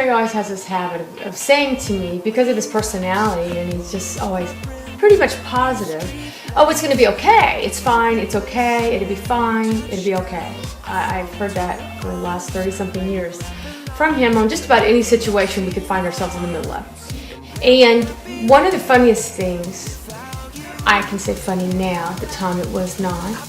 Trey always has this habit of saying to me, because of his personality, and he's just always pretty much positive, oh, it's going to be okay. It's fine. It's okay. It'll be fine. It'll be okay. I've heard that for the last 30-something years from him on just about any situation we could find ourselves in the middle of. And one of the funniest things, I can say funny now, at the time it was not,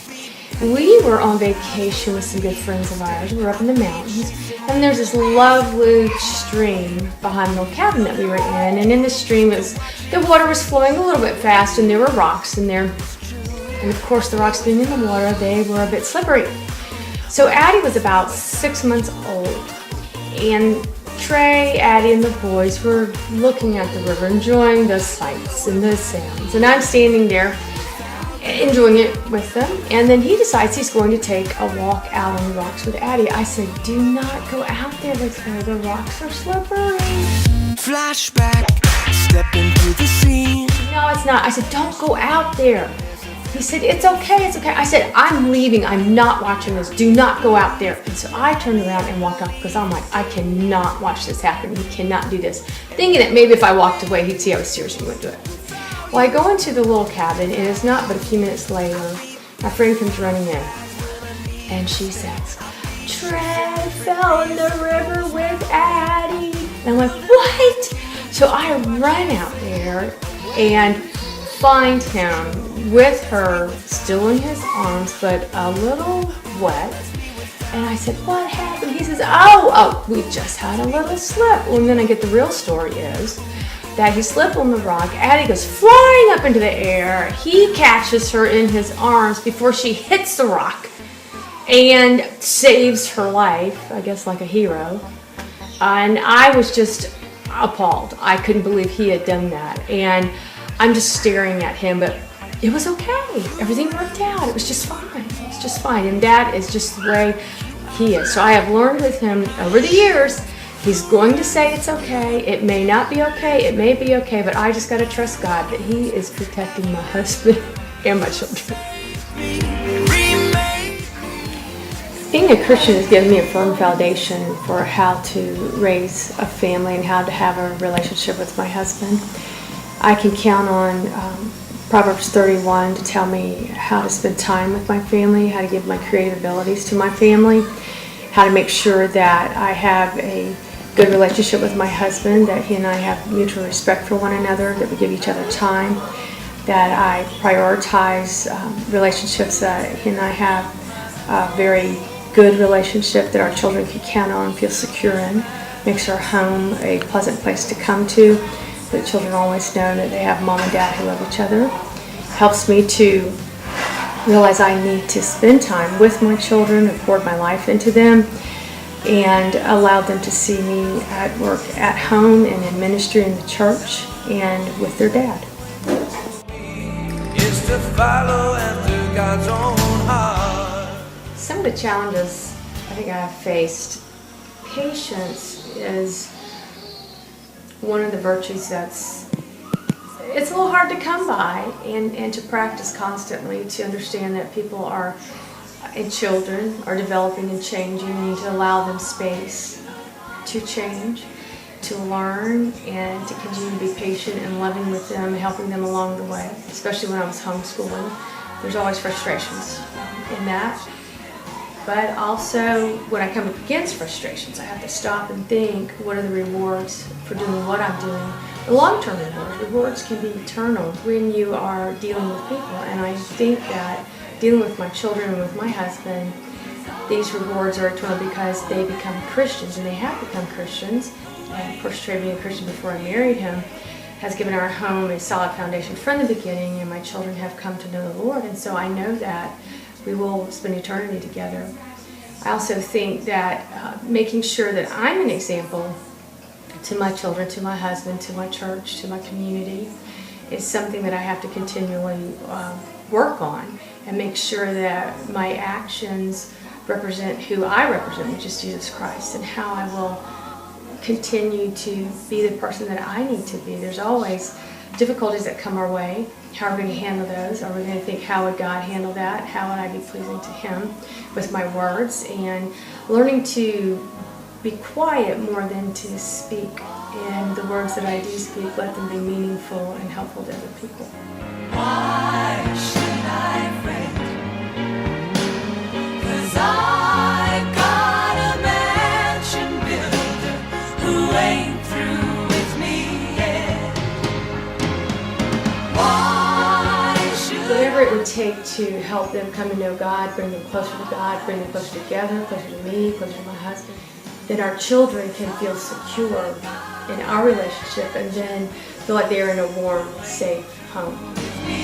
we were on vacation with some good friends of ours. We were up in the mountains, and there's this lovely stream behind the little cabin that we were in. And in the stream, the water was flowing a little bit fast, and there were rocks in there. And of course, the rocks being in the water, they were a bit slippery. So Addie was about 6 months old, and Trey, Addie, and the boys were looking at the river, enjoying the sights and the sounds. And I'm standing there enjoying it with them, and then he decides he's going to take a walk out on the rocks with Addie. I said, do not go out there with her. The rocks are slippery. Flashback, step into the scene. No, it's not. I said, don't go out there. He said, it's okay, it's okay. I said, I'm leaving. I'm not watching this. Do not go out there. And so I turned around and walked off because I'm like, I cannot watch this happen. He cannot do this. Thinking that maybe if I walked away, he'd see I was serious and wouldn't do it. Well, I go into the little cabin, and it's not but a few minutes later, my friend comes running in, and she says, Trey fell in the river with Addie. And I'm like, what? So I run out there and find him with her still in his arms, but a little wet. And I said, what happened? He says, oh, we just had a little slip. Well, and then I get the real story is that he slipped on the rock. Addie goes flying up into the air. He catches her in his arms before she hits the rock and saves her life, I guess like a hero. And I was just appalled. I couldn't believe he had done that. And I'm just staring at him, but it was okay. Everything worked out. It was just fine. It was just fine. And that is just the way he is. So I have learned with him over the years, he's going to say it's okay. It may not be okay. It may be okay, but I just got to trust God that He is protecting my husband and my children. Being a Christian has given me a firm foundation for how to raise a family and how to have a relationship with my husband. I can count on Proverbs 31 to tell me how to spend time with my family, how to give my creative abilities to my family, how to make sure that I have a good relationship with my husband, that he and I have mutual respect for one another, that we give each other time, that I prioritize relationships, that he and I have a very good relationship that our children can count on and feel secure in, makes our home a pleasant place to come to, that children always know that they have mom and dad who love each other, helps me to realize I need to spend time with my children and pour my life into them, and allowed them to see me at work, at home, and in ministry in the church, and with their dad. Is to follow after God's own heart. Some of the challenges I think I have faced, patience is one of the virtues it's a little hard to come by and to practice constantly, to understand that people are and children are developing and changing, and you need to allow them space to change, to learn, and to continue to be patient and loving with them, helping them along the way. Especially when I was homeschooling, there's always frustrations in that. But also, when I come up against frustrations, I have to stop and think, what are the rewards for doing what I'm doing? The long-term rewards can be eternal when you are dealing with people. And I think that dealing with my children and with my husband, these rewards are eternal because they become Christians, and they have become Christians. And of course, Trey, being a Christian before I married him, has given our home a solid foundation from the beginning, and my children have come to know the Lord. And so I know that we will spend eternity together. I also think that making sure that I'm an example to my children, to my husband, to my church, to my community, is something that I have to continually work on, and make sure that my actions represent who I represent, which is Jesus Christ, and how I will continue to be the person that I need to be. There's always difficulties that come our way. How are we going to handle those? Are we going to think, how would God handle that? How would I be pleasing to Him with my words? And learning to be quiet more than to speak. And the words that I do speak, let them be meaningful and helpful to other people. Why should I fret? 'Cause I got a mansion builder who ain't through with me yet. Why should Whatever it would take to help them come to know God, bring them closer to God, bring them closer together, closer to me, closer to my husband, then our children can feel secure in our relationship and then feel like they're in a warm, safe home. me